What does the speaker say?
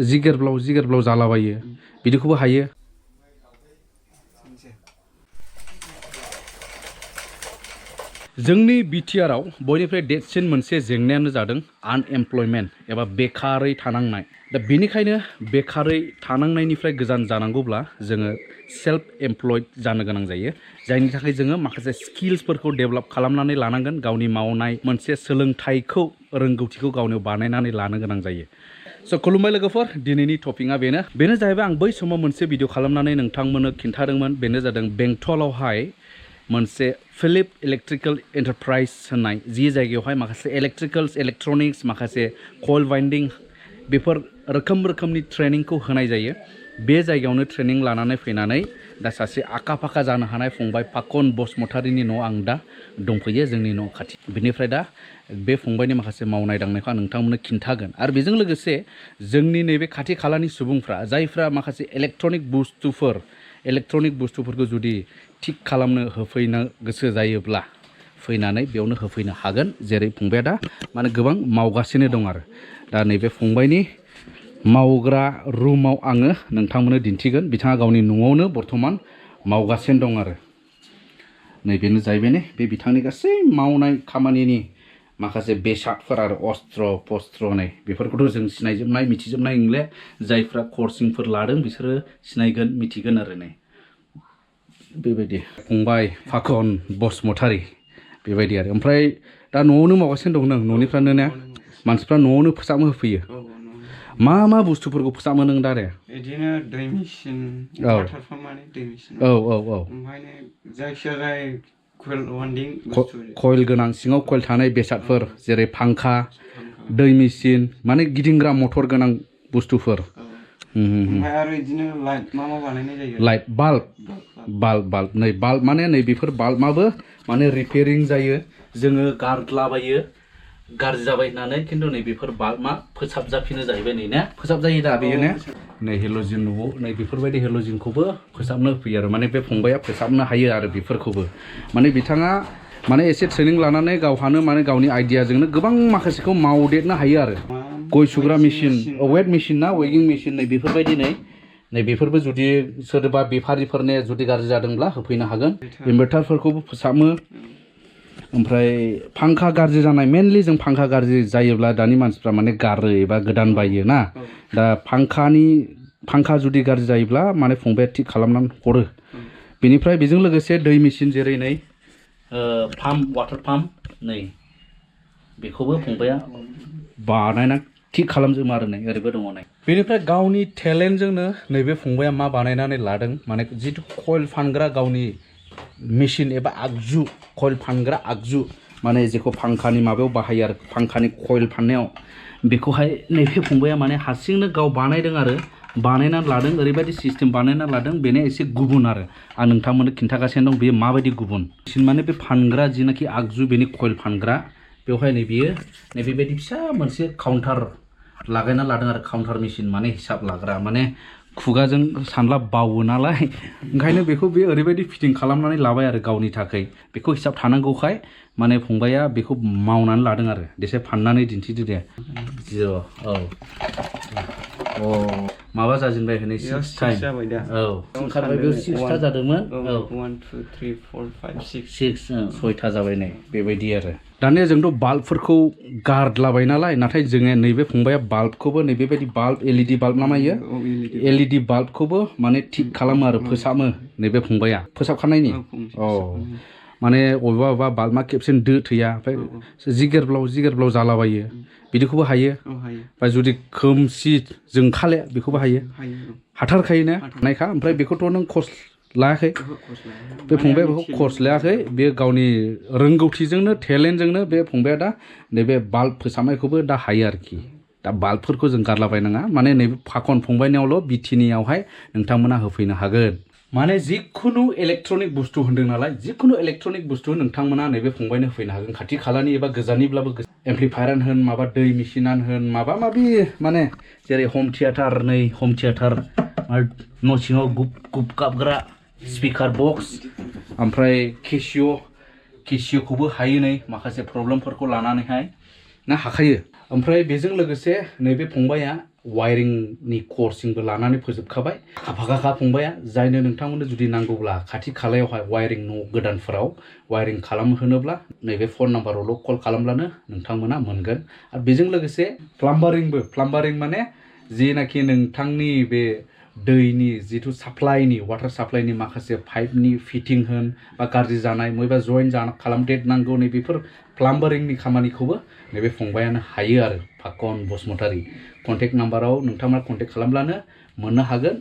जिगेरब्लाव जालाबायो बिदिखौबो हायो जोंनि BTR आव बयनिफ्राय देरसिन मोनसे जेंनायानो जादों आनएमप्लयमेन्ट एबा बेकारै थानांनाय दा बेनिखायनो बेकारै थानांनायनिफ्राय गोजान जानांगौब्ला जोङो सेल्फ एमप्लयड जानो गोनां जायो जायनि थाखाय जोङो माखासे स्किल्सफोरखौ डेभेलप खालामनानै लानांगोन गावनि मावनाय मोनसे सोलोंथाइखौ रोंगौथिखौ गावनो बानायनानै लानो गोनां जायो स' खुलुमबाय लोगोफोर दिनैनि टपिकआ बेनो जाहैबाय आं बै समाव मोनसे भिडिअ खालामनानै नोंथांमोननो खिन्थादोंमोन बेनो जादों बेंटलावहाय मोनसे फिलिप इलेक्ट्रिकल एन्टारप्राइज होननाय जि जायगायावहाय माखासे इलेक्ट्रनिक्स माखासे कइल वाइन्डिं बेफोर रोखोमनि ट्रेनिंखौ होनाय जायो बे जायगायावनो ट्रेनिं लानानै फैनानै दा सासे आखा फाखा जानो हानाय फंबाय पाकन बसुमतारीनि न'आव आं दा दंफैयो जोंनि न' खाथि बेनिफ्राय दा बे फंबायनि माखासे मावनाय दांनायखौ आं नोंथांमोननो खिन्थागोन आरो बेजों लोगोसे जोंनि नैबे खाथि खालानि सुबुंफ्रा जायफ्रा माखासे इलेक्ट्रनिक बुस्थुफोरखौ जुदि थिक खालामनो होफैनो गोसो जायोब्ला फैनानै बेयावनो होफैनो हागोन जेरै फंबाया दा माने गोबां मावगासिनो दं आरो दा नैबे फंबायनि मावग्रा रुमाव आङो नोंथांमोननो दिन्थिगोन बिथाङा गावनि न'आवनो बर्थमान मावगासिनो दं आरो नैबेनो जाहैबाय बे बिथांनि गासै मावनाय खामानिनि माखासे बेसादफोर आरो अस्त्र नै बेफोरखौथ' जों सिनायजोबनाय मिथिजोबनाय नंले जायफ्रा कर्सिंफोर लादों बिसोरो सिनायगोन मिथिगोन आरो नै बेबायदि फंबाय पाकन बसुमतारी बेबायदि आरो ओमफ्राय दा न'आवनो मावगासिनो दं नों न'निफ्रानो ने मानसिफ्रा न'आवनो फोसाबनो होफैयो मा बुस्थुफोरखौ फोसाबो नों दा बिदिनो दै मेचिन वाटार पाम्पनि दै मेचिन ओमफ्राय जायखिजाया कइल गोनां सिङाव कइल थानाय बेसादफोर जेरै फांखा दै मेचिन माने गिदिंग्रा मटर गोनां बुस्थुफोर ओमफ्राय आरो बिदिनो लाइट मा बानायनाय जायो लाइट बाल्ब नै बाल्ब माने नै बेफोर बाल्बआबो माने रिपेयारिं जायो जोङो गारलाबायो गाज्रि जाबाय होननानै खिन्थु नै बेफोर बाल्बआ फोसाबजाफिनो जाहैबाय नै ने फोसाबजायो दा बेयो ने नै हेल'जिन न'आव नै बेफोरबायदि हेल'जिनखौबो फोसाबनो होफैयो आरो माने बे फंबाया फोसाबनो हायो आरो बेफोरखौबो माने बिथाङा माने एसे ट्रेनिं लानानै गावहानो माने गावनि आइडियाजोंनो गोबां माखासेखौ मावदेरनो हायो आरो गय सुग्रा मेचिन वेट मेचिन ना वेगिं मेचिन नै बेफोरबायदि नै बेफोरबो जुदि सोरबा बेफारिफोरने जुदि गाज्रि जादोंब्ला होफैनो हागोन इनभार्टारफोरखौबो फोसाबो ओमफ्राय फांखा गाज्रि जानाय मेनलि जों फांखा गाज्रि जायोब्ला दानि मानसिफ्रा माने गारो एबा गोदान बायो ना दा फांखा जुदि गाज्रि जायोब्ला माने फंबाया थिक खालामनानै हरो बेनिफ्राय बेजों लोगोसे दै मेचिन जेरै नै वाटार पाम्प नै बेखौबो फंबाया बानायना थिक खालामजोबो आरो नै ओरैबो दङ नै बेनिफ्राय गावनि टेलेन्टजोंनो नैबे फंबाया मा बानायनानै लादों माने जिथु कइल फानग्रा गावनि मेचिन एबा आगजु कइल फानग्रा आगजु माने जेखौ फांखानि माबायाव बाहायो आरो फांखानि कइल फाननायाव बेखौहाय नैबे फंबाया माने हारसिंनो गाव बानायदों आरो बानायनानै लादों ओरैबायदि सिस्टेम बानायनानै लादों बेनो एसे गुबुन आरो आं नोंथांमोननो खिन्थागासिनो दं बेयो माबायदि गुबुन माने बे फानग्रा जिनाखि आगजु बेनि कइल फानग्रा बेवहाय बियो बेबायदि फिसा मोनसे काउन्टार लागायना लादों आरो काउन्टार मेचिन माने हिसाब लाग्रा माने खुगाजों सानला बावो नालाय ओंखायनो बेखौ बे ओरैबायदि फिटिं खालामनानै लाबाय आरो गावनि थाखाय बेखौ हिसाब थानांगौखाय माने फंबाया बेखौ मावनानै लादों आरो एसे फाननानै दिन्थिदो दे माबा जाजेनबाय होनै 6 टाइम जाबाय दा ओंखारबाय बेयाव 6 था जादोंमोन 1 2 3 4 5 6 6 था जाबाय नै बेबायदि आरो दानिया जोंथ' बाल्बफोरखौ गारलाबाय नालाय नाथाय जोङो नैबे फंबाया बाल्बखौबो नैबेबायदि बाल्ब LED बाल्ब नामायो LED बाल्बखौबो माने थिक खालामो आरो फोसाबो नैबे फंबाया फोसाबखानायनि माने बबेबा बाल्बआ खेबसेनो दो थैया ओमफ्राय जिगेरब्लाव जालाबायो बिदिखौबो हायो ओमफ्राय जुदि खोमसि जोंखाले बेखौबो हाथारखायो ना हानायखा ओमफ्राय बेखौथ' नों कर्स लायाखै बे फंबाया बेखौ कर्स लायाखै बे गावनि रोंगौथिजोंनो टेलेन्टजोंनो बे फंबाया दा नैबे बाल्ब फोसाबनायखौबो दा हायो आरोखि दा बाल्बफोरखौ जों गारलाबायनाङा माने नैबे पाकन फंबायनियावल' BTनियावहाय नोंथांमोना होफैनो हागोन माने जिखुनु इलेक्ट्रनिक बुस्थु होन्दों नालाय जिखुनु इलेक्ट्रनिक बुस्थु नोंथांमोना नैबे फंबायनो होफैनो हागोन खाथि खालानि एबा गोजाननिब्लाबो एमप्लिफायारानो होन माबा दै मेचिनानो होन माबा माबि माने जेरै हम थियेटार न' सिङाव गुप गाबग्रा स्पिकार बक्स ओमफ्राय केसिय'खौबो हायो नै माखासे प्रब्लेमफोरखौ लानानैहाय ना हाखायो ओमफ्राय बेजों लोगोसे नैबे फंबाया वायरिंनि कर्सिंबो लानानै फोजोबखाबाय आखा-फाखा फंबाया जायनो नोंथांमोननो जुदि नांगौब्ला खाथि खालायावहाय वायरिं न' गोदानफोराव वायरिं खालामहोनोब्ला नैबे फन नाम्बारावल' कल खालामब्लानो नोंथांमोना मोनगोन आरो बेजों लोगोसे प्लाम्बारिं माने जिनाखि नोंथांनि बे दैनि जिथु साप्लाइनि वाटार साप्लाइनि माखासे पाइपनि फिटिं होन बा गाज्रि जानाय मबेबा जइन खालामदेरनांगौ नै बेफोर प्लाम्बारिंनि खामानिखौबो नैबे फंबायानो हायो आरो पाकन बसुमतारी कन्टेक्ट नाम्बाराव नोंथांमोना कन्टेक्ट खालामब्लानो मोननो हागोन